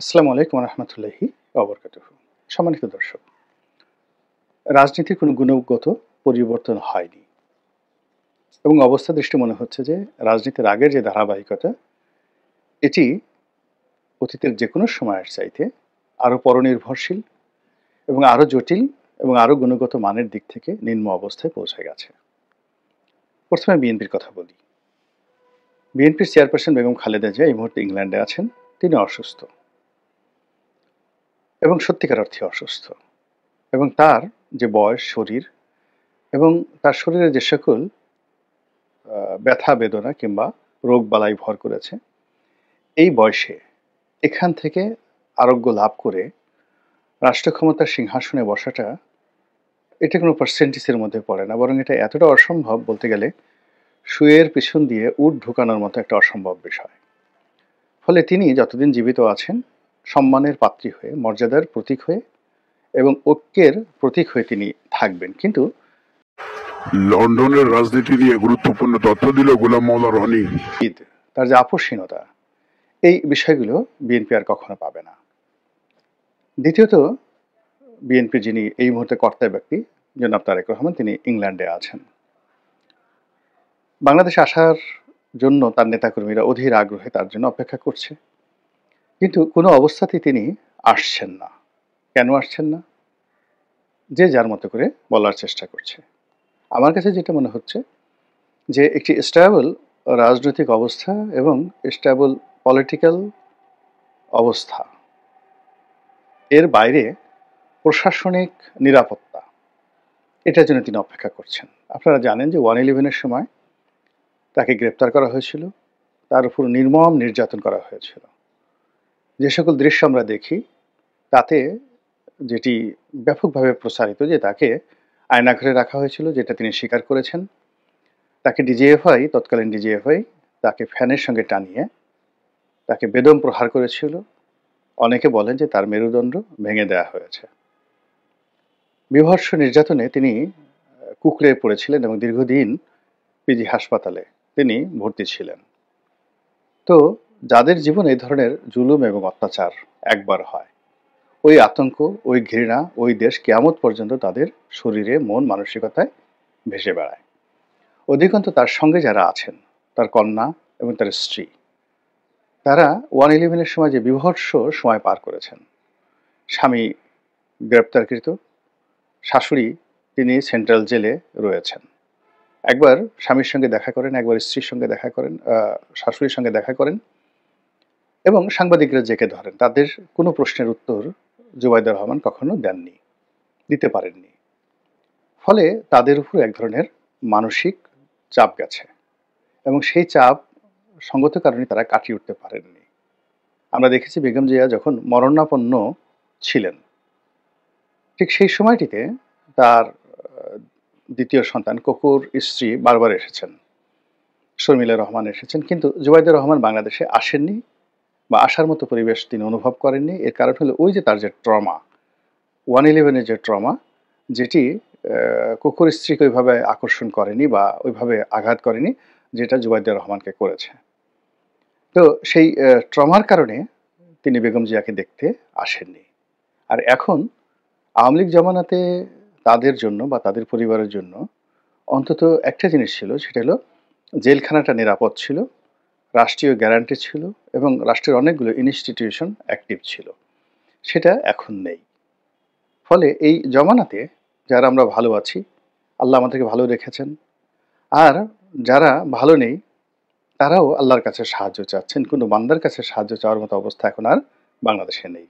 আসসালামু আলাইকুম রহমতুল্লাহি ওয়া বারাকাতুহু। সম্মানিত দর্শক, রাজনীতির কোনো গুণগত পরিবর্তন হয়নি এবং অবস্থা দৃষ্টে মনে হচ্ছে যে রাজনীতির আগের যে ধারাবাহিকতা, এটি অতীতের যেকোনো সময়ের চাইতে আরও পরনির্ভরশীল এবং আরও জটিল এবং আরও গুণগত মানের দিক থেকে নিম্ন অবস্থায় পৌঁছে গেছে। প্রথমে বিএনপির কথা বলি। বিএনপির চেয়ারপারসন বেগম খালেদা জিয়া এই মুহূর্তে ইংল্যান্ডে আছেন। তিনি অসুস্থ এবং সত্যিকার অর্থে অসুস্থ, এবং তার যে বয়স, শরীর এবং তার শরীরে যে সকল ব্যথা বেদনা কিংবা রোগ বালাই ভর করেছে, এই বয়সে এখান থেকে আরোগ্য লাভ করে রাষ্ট্র ক্ষমতার সিংহাসনে বসাটা, এটা কোনো পার্সেন্টেজের মধ্যে পড়ে না, বরং এটা এতটা অসম্ভব, বলতে গেলে শুয়ের পিছন দিয়ে উট ঢুকানোর মতো একটা অসম্ভব বিষয়। ফলে তিনি যতদিন জীবিত আছেন সম্মানের পাত্রী হয়ে, মর্যাদার প্রতীক হয়ে এবং ঐক্যের প্রতীক হয়ে তিনি থাকবেন। কিন্তু লন্ডনের রাজনীতি নিয়ে গুরুত্বপূর্ণ তথ্য দিল গোলাম মাওলা রনি। তার যে আপসহীনতা, এই বিষয়গুলো বিএনপি আর কখনো পাবে না। দ্বিতীয়ত, বিএনপি যিনি এই মুহূর্তে কর্তা ব্যক্তি জনাব তারেক রহমান, তিনি ইংল্যান্ডে আছেন। বাংলাদেশে আসার জন্য তার নেতাকর্মীরা অধীর আগ্রহে তার জন্য অপেক্ষা করছে, কিন্তু কোনো অবস্থাতেই তিনি আসছেন না। কেন আসছেন না? যে যার মতো করে বলার চেষ্টা করছে। আমার কাছে যেটা মনে হচ্ছে যে একটি স্টেবল রাজনৈতিক অবস্থা এবং স্টেবল পলিটিক্যাল অবস্থা, এর বাইরে প্রশাসনিক নিরাপত্তা, এটার জন্য তিনি অপেক্ষা করছেন। আপনারা জানেন যে 1/11-এর সময় তাকে গ্রেপ্তার করা হয়েছিল, তার উপর নির্মম নির্যাতন করা হয়েছিল। যে সকল দৃশ্য আমরা দেখি তাতে যেটি ব্যাপকভাবে প্রসারিত যে তাকে আয়নাঘরে রাখা হয়েছিল, যেটা তিনি স্বীকার করেছেন। তাকে ডিজিএফআই, তৎকালীন ডিজিএফআই তাকে ফ্যানের সঙ্গে টানিয়ে তাকে বেদম প্রহার করেছিল। অনেকে বলেন যে তার মেরুদণ্ড ভেঙে দেওয়া হয়েছে। বীভৎস নির্যাতনে তিনি কুঁকড়ে পড়েছিলেন এবং দীর্ঘদিন পিজি হাসপাতালে তিনি ভর্তি ছিলেন। তো যাদের জীবনে এই ধরনের জুলুম এবং অত্যাচার একবার হয়, ওই আতঙ্ক, ওই ঘৃণা, ওই দেশ কিয়ামত পর্যন্ত তাদের শরীরে, মন, মানসিকতায় ভেসে বেড়ায়। অধিকন্তু তার সঙ্গে যারা আছেন, তার কন্যা এবং তার স্ত্রী, তারা 1/11-এর সময় যে বীভৎস সময় পার করেছেন। স্বামী গ্রেপ্তারকৃত, শাশুড়ি তিনি সেন্ট্রাল জেলে রয়েছেন। একবার স্বামীর সঙ্গে দেখা করেন, একবার স্ত্রীর সঙ্গে দেখা করেন, শাশুড়ির সঙ্গে দেখা করেন এবং সাংবাদিকরা জেকে ধরেন। তাদের কোনো প্রশ্নের উত্তর জুবাইদুর রহমান কখনো দেননি, দিতে পারেননি। ফলে তাদের উপর এক ধরনের মানসিক চাপ গেছে এবং সেই চাপ সঙ্গত কারণে তারা কাটিয়ে উঠতে পারেননি। আমরা দেখেছি বেগম জিয়া যখন মরণাপন্ন ছিলেন, ঠিক সেই সময়টিতে তার দ্বিতীয় সন্তান কোকুর স্ত্রী বারবার এসেছেন, শর্মিলা রহমান এসেছেন, কিন্তু জুবাইদুর রহমান বাংলাদেশে আসেননি বা আসার মতো পরিবেশ তিনি অনুভব করেননি। এর কারণ হলো ওই যে তার যে ট্রমা, 1/11-এর যে ট্রমা, যেটি কোকুর স্ত্রীকে ওইভাবে আকর্ষণ করেনি বা ওইভাবে আঘাত করেনি যেটা জুবাইদুর রহমানকে করেছে। তো সেই ট্রমার কারণে তিনি বেগম জিয়াকে দেখতে আসেননি। আর এখন আওয়ামী লীগ জমানাতে তাদের জন্য বা তাদের পরিবারের জন্য অন্তত একটা জিনিস ছিল, সেটা হলো জেলখানাটা নিরাপদ ছিল, রাষ্ট্রীয় গ্যারান্টি ছিল এবং রাষ্ট্রের অনেকগুলো ইনস্টিটিউশন অ্যাক্টিভ ছিল। সেটা এখন নেই। ফলে এই জমানাতে যারা আমরা ভালো আছি, আল্লাহ আমাদেরকে ভালো রেখেছেন, আর যারা ভালো নেই তারাও আল্লাহর কাছে সাহায্য চাচ্ছেন। কোনো বান্দার কাছে সাহায্য চাওয়ার মতো অবস্থা এখন আর বাংলাদেশে নেই।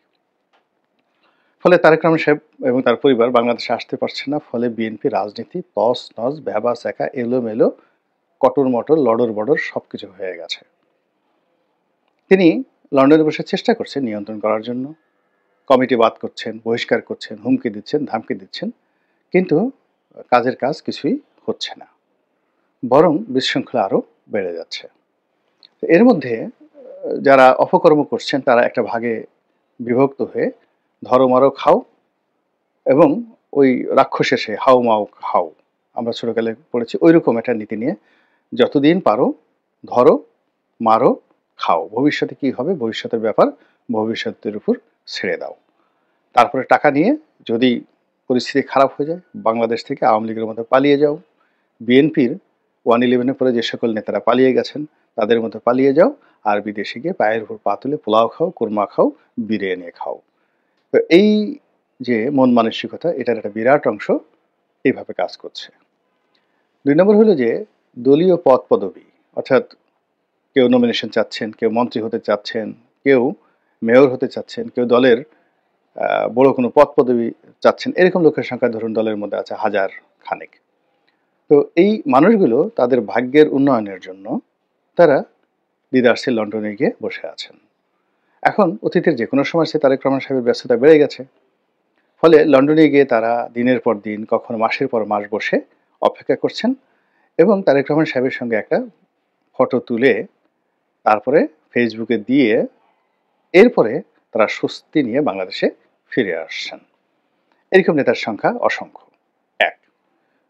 ফলে তারেক রহমান সাহেব এবং তার পরিবার বাংলাদেশে আসতে পারছে না। ফলে বিএনপি রাজনীতি তস নস, ভ্যাবা স্যাকা, এলোমেলো, কটর মটর, লড়র বড়র সব কিছু হয়ে গেছে। তিনি লন্ডনে বসে চেষ্টা করছেন নিয়ন্ত্রণ করার জন্য, কমিটি বাদ করছেন, বহিষ্কার করছেন, হুমকি দিচ্ছেন, ধামকি দিচ্ছেন, কিন্তু কাজের কাজ কিছুই হচ্ছে না, বরং বিশৃঙ্খলা আরও বেড়ে যাচ্ছে। এর মধ্যে যারা অপকর্ম করছেন তারা একটা ভাগে বিভক্ত হয়ে ধরো মারো খাও এবং ওই রাক্ষসে সে হাও মাও খাও, আমরা ছোটকালে পড়েছি, ওই রকম একটা নীতি নিয়ে যতদিন পারো ধরো, মারো, খাও। ভবিষ্যতে কি হবে, ভবিষ্যতের ব্যাপার ভবিষ্যতের উপর ছেড়ে দাও। তারপরে টাকা নিয়ে যদি পরিস্থিতি খারাপ হয়ে যায় বাংলাদেশ থেকে আওয়ামী লীগের মতো পালিয়ে যাও, বিএনপির 111-এর পরে যে সকল নেতারা পালিয়ে গেছেন তাদের মতো পালিয়ে যাও, আর বিদেশে গিয়ে পায়ের উপর পা তুলে পোলাও খাও, কোরমা খাও, বিরিয়ানি খাও। তো এই যে মন মানসিকতা, এটার একটা বিরাট অংশ এইভাবে কাজ করছে। 2 নম্বর হলো যে দলীয় পদ পদবি, অর্থাৎ কেউ নমিনেশন চাচ্ছেন, কেউ মন্ত্রী হতে চাচ্ছেন, কেউ মেয়র হতে চাচ্ছেন, কেউ দলের বড় কোনো পদ পদবি চাচ্ছেন, এরকম লোকের সংখ্যা ধরুন দলের মধ্যে আছে 1000 খানেক। তো এই মানুষগুলো তাদের ভাগ্যের উন্নয়নের জন্য তারা দিদারসে লন্ডনে গিয়ে বসে আছেন। এখন অতীতের যে কোনো সময় সে তারেক রহমান সাহেবের ব্যস্ততা বেড়ে গেছে, ফলে লন্ডনে গিয়ে তারা দিনের পর দিন, কখনো মাসের পর মাস বসে অপেক্ষা করছেন এবং তারেক রহমান সাহেবের সঙ্গে একটা ফটো তুলে তারপরে ফেসবুকে দিয়ে এরপরে তারা স্বস্তি নিয়ে বাংলাদেশে ফিরে আসছেন। এরকম নেতার সংখ্যা অসংখ্য। 1।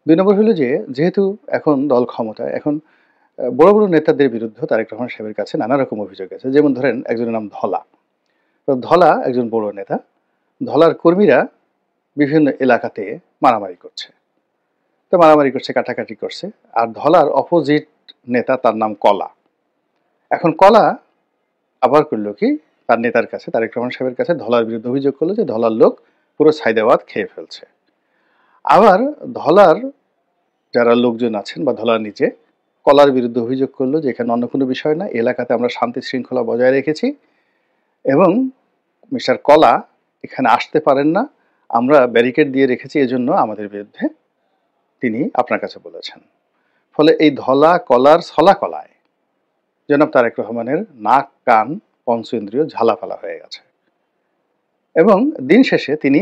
2 নম্বর হলো যে যেহেতু এখন দল ক্ষমতায়, এখন বড় বড় নেতাদের বিরুদ্ধে তারেক রহমান সাহেবের কাছে নানা রকম অভিযোগ আছে। যেমন ধরেন একজনের নাম ধলা। তো ধলা একজন বড় নেতা, ধলার কর্মীরা বিভিন্ন এলাকাতে মারামারি করছে, তো মারামারি করছে, কাটাকাটি করছে। আর ধলার অপোজিট নেতা, তার নাম কলা। এখন কলা আবার করলো কি, তার নেতার কাছে, তারেক রহমান সাহেবের কাছে ধলার বিরুদ্ধে অভিযোগ করলো যে ধলার লোক পুরো সাইদাবাদ খেয়ে ফেলছে। আবার ধলার যারা লোকজন আছেন বা ধলার নিচে কলার বিরুদ্ধে অভিযোগ করলো যে এখানে অন্য কোনো বিষয় না, এলাকাতে আমরা শান্তি শৃঙ্খলা বজায় রেখেছি এবং মিস্টার কলা এখানে আসতে পারেন না, আমরা ব্যারিকেড দিয়ে রেখেছি, এজন্য আমাদের বিরুদ্ধে তিনি আপনার কাছে বলেছেন। ফলে এই ধলা কলার ছলা কলায় জনাব তারেক রহমানের নাক কান পঞ্চ ইন্দ্রিয় ঝালাপালা হয়ে গেছে এবং দিন শেষে তিনি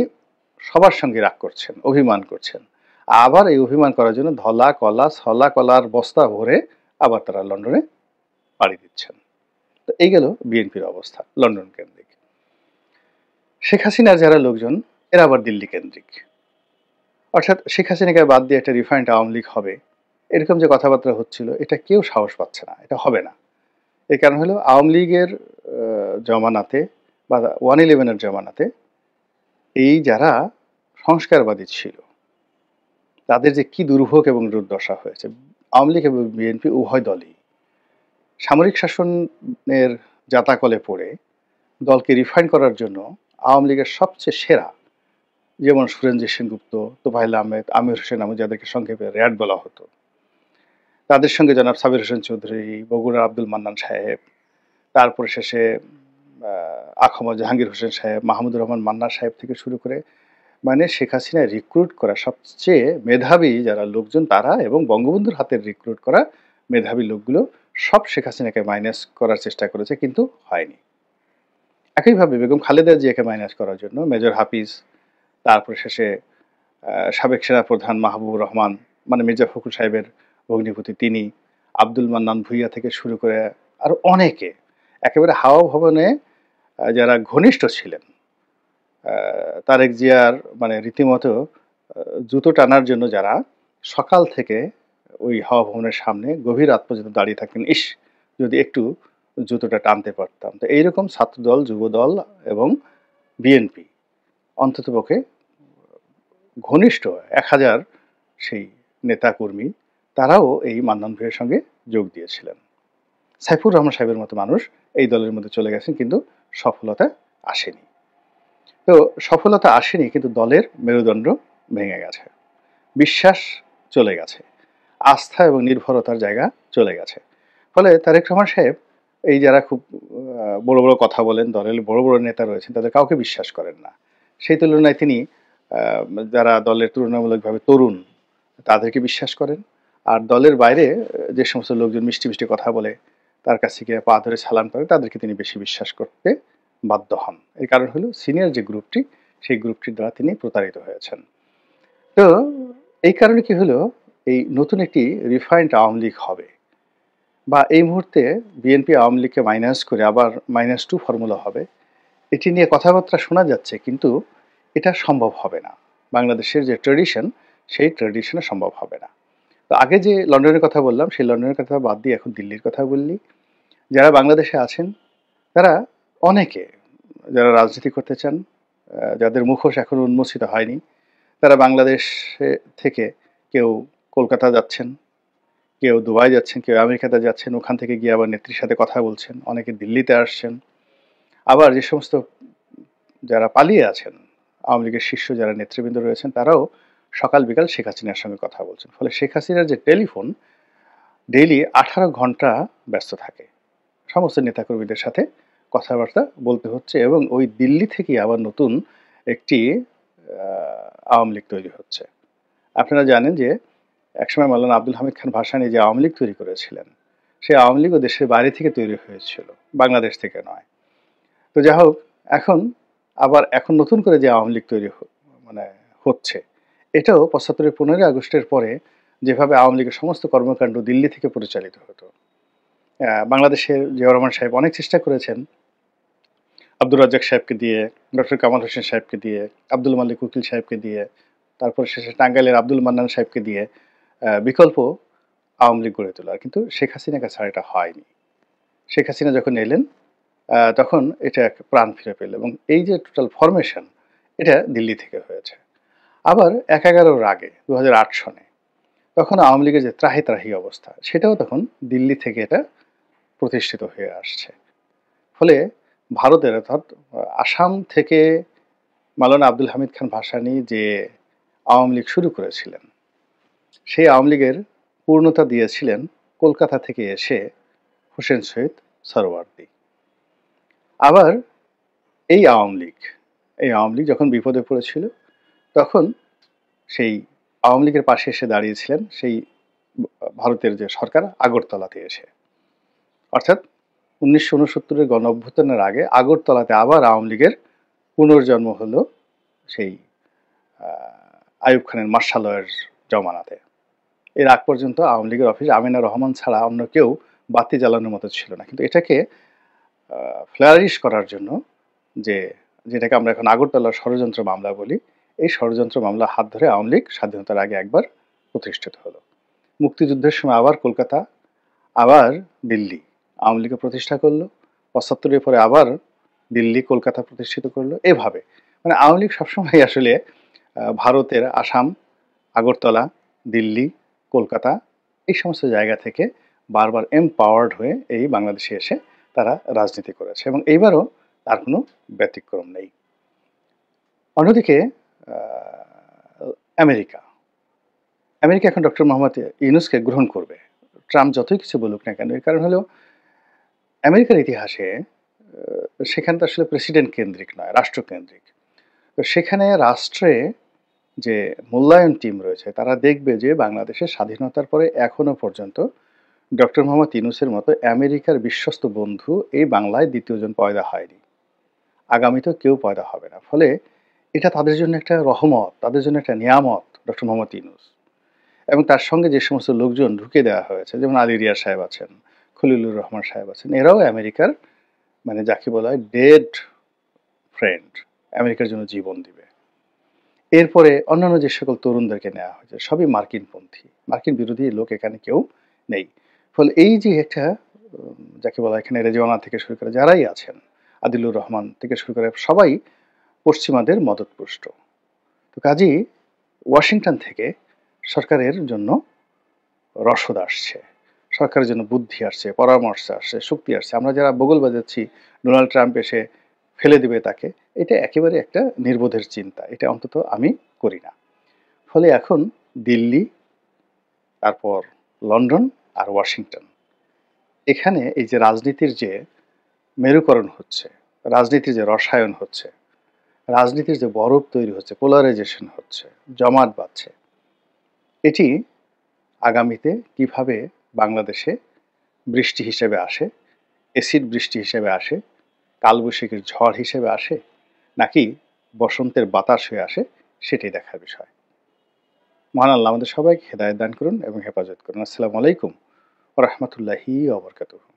সবার সঙ্গে রাগ করছেন, অভিমান করছেন। আবার এই অভিমান করার জন্য ধলা কলা ছলা কলার বস্তা ভরে আবার তারা লন্ডনে পাড়ি দিচ্ছেন। তো এই গেল বিএনপির অবস্থা লন্ডন কেন্দ্রিক। শেখ হাসিনার যারা লোকজন এরা আবার দিল্লি কেন্দ্রিক, অর্থাৎ শেখ হাসিনাকে বাদ দিয়ে একটা রিফাইন্ড আওয়ামী লীগ হবে, এরকম যে কথাবার্তা হচ্ছিল, এটা কেউ সাহস পাচ্ছে না, এটা হবে না। এর কারণ হলো আওয়ামী লীগের জমানাতে বা 111-এর জমানাতে এই যারা সংস্কারবাদী ছিল তাদের যে কি দুর্ভোগ এবং দুর্দশা হয়েছে। আওয়ামী লীগ এবং বিএনপি উভয় দলই সামরিক শাসনের জাতাকলে পড়ে দলকে রিফাইন করার জন্য আওয়ামী লীগের সবচেয়ে সেরা, যেমন সুরেন্দ্র সেনগুপ্ত, তোফায়েল আহমেদ, আমির হোসেন আমু, যাদেরকে সংক্ষেপে র্যাড বলা হতো, তাদের সঙ্গে জনাব সাবির হোসেন চৌধুরী, বগুড়ার আব্দুল মান্নান সাহেব, তারপরে শেষে আখমদ জাহাঙ্গীর হোসেন সাহেব, মাহমুদুর রহমান মান্না সাহেব থেকে শুরু করে, মানে শেখ হাসিনা রিক্রুট করা সবচেয়ে মেধাবী যারা লোকজন তারা এবং বঙ্গবন্ধুর হাতের রিক্রুট করা মেধাবী লোকগুলো সব শেখ হাসিনাকে মাইনাস করার চেষ্টা করেছে, কিন্তু হয়নি। একইভাবে বেগম খালেদা জিয়াকে মাইনাস করার জন্য মেজর হাফিজ, তারপরে শেষে সাবেক সেনাপ্রধান মাহবুবুর রহমান, মানে মির্জা ফখরুল সাহেবের ভগ্নিপতি তিনি, আব্দুল মান্নান ভূঁইয়া থেকে শুরু করে আরো অনেকে একেবারে হাওয়া ভবনে যারা ঘনিষ্ঠ ছিলেন, তারেক জিয়ার মানে রীতিমতো জুতো টানার জন্য যারা সকাল থেকে ওই হাওয়া ভবনের সামনে গভীর রাত পর্যন্ত দাঁড়িয়ে থাকেন, ইস যদি একটু জুতোটা টানতে পারতাম। তো এইরকম ছাত্রদল, যুবদল এবং বিএনপি অন্ততপক্ষে ঘনিষ্ঠ 1000 সেই নেতাকর্মী তারাও এই মান্নান ভাইয়ের সঙ্গে যোগ দিয়েছিলেন। সাইফুর রহমান সাহেবের মতো মানুষ এই দলের মধ্যে চলে গেছেন, কিন্তু সফলতা আসেনি। তো সফলতা আসেনি, কিন্তু দলের মেরুদণ্ড ভেঙে গেছে, বিশ্বাস চলে গেছে, আস্থা এবং নির্ভরতার জায়গা চলে গেছে। ফলে তারেক রহমান সাহেব এই যারা খুব বড় বড় কথা বলেন, দলের বড় বড় নেতা রয়েছেন, তাদের কাউকে বিশ্বাস করেন না। সেই তুলনায় তিনি যারা দলের তুলনামূলকভাবে তরুণ তাদেরকে বিশ্বাস করেন। আর দলের বাইরে যে সমস্ত লোকজন মিষ্টি মিষ্টি কথা বলে তার কাছ থেকে পা ধরে সালাম করে তাদেরকে তিনি বেশি বিশ্বাস করতে বাধ্য হন। এর কারণ হলো সিনিয়র যে গ্রুপটি, সেই গ্রুপটির দ্বারা তিনি প্রতারিত হয়েছেন। তো এই কারণে কি হলো, এই নতুন একটি রিফাইন্ড আওয়ামী লীগ হবে বা এই মুহূর্তে বিএনপি আওয়ামী লীগকে মাইনাস করে আবার -2 ফর্মুলা হবে, এটি নিয়ে কথাবার্তা শোনা যাচ্ছে, কিন্তু এটা সম্ভব হবে না। বাংলাদেশের যে ট্র্যাডিশন, সেই ট্র্যাডিশনে সম্ভব হবে না। তো আগে যে লন্ডনের কথা বললাম, সেই লন্ডনের কথা বাদ দিয়ে এখন দিল্লির কথা বললি। যারা বাংলাদেশে আছেন তারা অনেকে যারা রাজনীতি করতে চান, যাদের মুখোশ এখনো উন্মোচিত হয়নি, তারা বাংলাদেশ থেকে কেউ কলকাতা যাচ্ছেন, কেউ দুবাই যাচ্ছেন, কেউ আমেরিকাতে যাচ্ছেন, ওখান থেকে গিয়ে আবার নেত্রীর সাথে কথা বলছেন, অনেকে দিল্লিতে আসছেন। আবার যে সমস্ত যারা পালিয়ে আছেন, আওয়ামী লীগের শীর্ষ যারা নেতৃবৃন্দ রয়েছেন, তারাও সকাল বিকাল শেখ হাসিনার সঙ্গে কথা বলছেন। ফলে শেখ হাসিনার যে টেলিফোন ডেইলি 18 ঘন্টা ব্যস্ত থাকে, সমস্ত নেতাকর্মীদের সাথে কথাবার্তা বলতে হচ্ছে, এবং ওই দিল্লি থেকেই আবার নতুন একটি আওয়ামী লীগ তৈরি হচ্ছে। আপনারা জানেন যে একসময় মাওলানা আব্দুল হামিদ খান ভাসানী যে আওয়ামী লীগ তৈরি করেছিলেন, সেই আওয়ামী লীগও দেশের বাইরে থেকে তৈরি হয়েছিল, বাংলাদেশ থেকে নয়। তো যাই হোক, এখন নতুন করে যে আওয়ামী লীগ তৈরি মানে হচ্ছে, এটাও ৭৫-এর 15ই আগস্টের পরে যেভাবে আওয়ামী লীগের সমস্ত কর্মকাণ্ড দিল্লি থেকে পরিচালিত হতো, বাংলাদেশের জিয়াউর রহমান সাহেব অনেক চেষ্টা করেছেন আব্দুর রাজ্জাক সাহেবকে দিয়ে, ডক্টর কামাল হোসেন সাহেবকে দিয়ে, আব্দুল মালিক উকিল সাহেবকে দিয়ে, তারপর শেষে টাঙ্গাইলের আব্দুল মান্নান সাহেবকে দিয়ে বিকল্প আওয়ামী লীগ গড়ে তোলার, কিন্তু শেখ হাসিনার কাছে এটা হয়নি। শেখ হাসিনা যখন এলেন তখন এটা এক প্রাণ ফিরে পেল, এবং এই যে টোটাল ফরমেশন, এটা দিল্লি থেকে হয়েছে। আবার ১/১১-র আগে 2008 সনে তখন আওয়ামী লীগের যে ত্রাহি ত্রাহি অবস্থা, সেটাও তখন দিল্লি থেকে এটা প্রতিষ্ঠিত হয়ে আসছে। ফলে ভারতের অর্থাৎ আসাম থেকে মাওলানা আব্দুল হামিদ খান ভাসানী যে আওয়ামী লীগ শুরু করেছিলেন, সেই আওয়ামী লীগের পূর্ণতা দিয়েছিলেন কলকাতা থেকে এসে হোসেন শহীদ সরওয়ার্দী। আবার এই আওয়ামী লীগ যখন বিপদে পড়েছিল, তখন সেই আওয়ামী লীগের পাশে এসে দাঁড়িয়েছিলেন সেই ভারতের যে সরকার, আগরতলাতে এসে। অর্থাৎ 1969-এর গণ অভ্যুত্থানের আগে আগরতলাতে আবার আওয়ামী লীগের পুনর্জন্ম হলো সেই আইয়ুব খানের মার্শালয়ের জমানাতে। এর আগ পর্যন্ত আওয়ামী লীগের অফিস আমিনা রহমান ছাড়া অন্য কেউ বাতি জ্বালানোর মতো ছিল না। কিন্তু এটাকে ফ্লারিশ করার জন্য যেটাকে আমরা এখন আগরতলার ষড়যন্ত্র মামলা বলি, এই ষড়যন্ত্র মামলা হাত ধরে আওয়ামী লীগ স্বাধীনতার আগে একবার প্রতিষ্ঠিত হলো। মুক্তিযুদ্ধের সময় আবার কলকাতা, আবার দিল্লি আওয়ামী লীগকে প্রতিষ্ঠা করলো। ৭৫-এর পরে আবার দিল্লি, কলকাতা প্রতিষ্ঠিত করলো। এভাবে মানে আওয়ামী লীগ সবসময় আসলে ভারতের আসাম, আগরতলা, দিল্লি, কলকাতা এই সমস্ত জায়গা থেকে বারবার এমপাওয়ার্ড হয়ে এই বাংলাদেশে এসে তারা রাজনীতি করেছে, এবং এইবারও তার কোনো ব্যতিক্রম নেই। অন্যদিকে আমেরিকা এখন ডক্টর মোহাম্মদ ইউনূসকে গ্রহণ করবে, ট্রাম্প যতই কিছু বলুক না কেন। এর কারণ হলো আমেরিকার ইতিহাসে সেখানে তো আসলে প্রেসিডেন্ট কেন্দ্রিক নয়, রাষ্ট্রকেন্দ্রিক। তো সেখানে রাষ্ট্রে যে মূল্যায়ন টিম রয়েছে, তারা দেখবে যে বাংলাদেশের স্বাধীনতার পরে এখনো পর্যন্ত ডক্টর মোহাম্মদ ইউনূসের মতো আমেরিকার বিশ্বস্ত বন্ধু এই বাংলায় দ্বিতীয়জন পয়দা হয়নি, আগামীতেও কেউ পয়দা হবে না। ফলে এটা তাদের জন্য একটা রহমত, তাদের জন্য একটা নিয়ামত ডক্টর মোহাম্মদ ইউনূস, এবং তার সঙ্গে যে সমস্ত লোকজন ঢুকে দেওয়া হয়েছে, যেমন আলী রিয়াজ সাহেব আছেন, খলিলুর রহমান সাহেব আছেন, এরাও আমেরিকার মানে যাকে বলা হয় ডেড ফ্রেন্ড, আমেরিকার জন্য জীবন দিবে। এরপরে অন্যান্য যে সকল তরুণদেরকে নেওয়া হয়েছে, সবই মার্কিনপন্থী, মার্কিন বিরোধী লোক এখানে কেউ নেই। ফলে এই যে একটা যাকে বলা এখানে রেজওয়ানা থেকে শুরু করে যারাই আছেন, আদিলুর রহমান থেকে শুরু করে সবাই পশ্চিমাদের মদতপুষ্ট। তো কাজেই ওয়াশিংটন থেকে সরকারের জন্য রসদ আসছে, সরকারের জন্য বুদ্ধি আসছে, পরামর্শ আসছে, শক্তি আসছে। আমরা যারা বগল বাজাচ্ছি ডোনাল্ড ট্রাম্প এসে ফেলে দিবে তাকে, এটা একেবারে একটা নির্বোধের চিন্তা, এটা অন্তত আমি করি না। ফলে এখন দিল্লি, তারপর লন্ডন আর ওয়াশিংটন, এখানে এই যে রাজনীতির যে মেরুকরণ হচ্ছে, রাজনীতির যে রসায়ন হচ্ছে, রাজনীতির যে বরফ তৈরি হচ্ছে, পোলারাইজেশন হচ্ছে, জমাট বাঁধছে, এটি আগামীতে কিভাবে বাংলাদেশে বৃষ্টি হিসেবে আসে, অ্যাসিড বৃষ্টি হিসেবে আসে, কালবৈশাখীর ঝড় হিসেবে আসে, নাকি বসন্তের বাতাস হয়ে আসে, সেটাই দেখার বিষয়। মহান আল্লাহ আমাদের সবাইকে হেদায়েত দান করুন এবং হেফাজত করুন। আসসালামু আলাইকুম ওয়া রাহমাতুল্লাহি ওয়া বারাকাতুহু।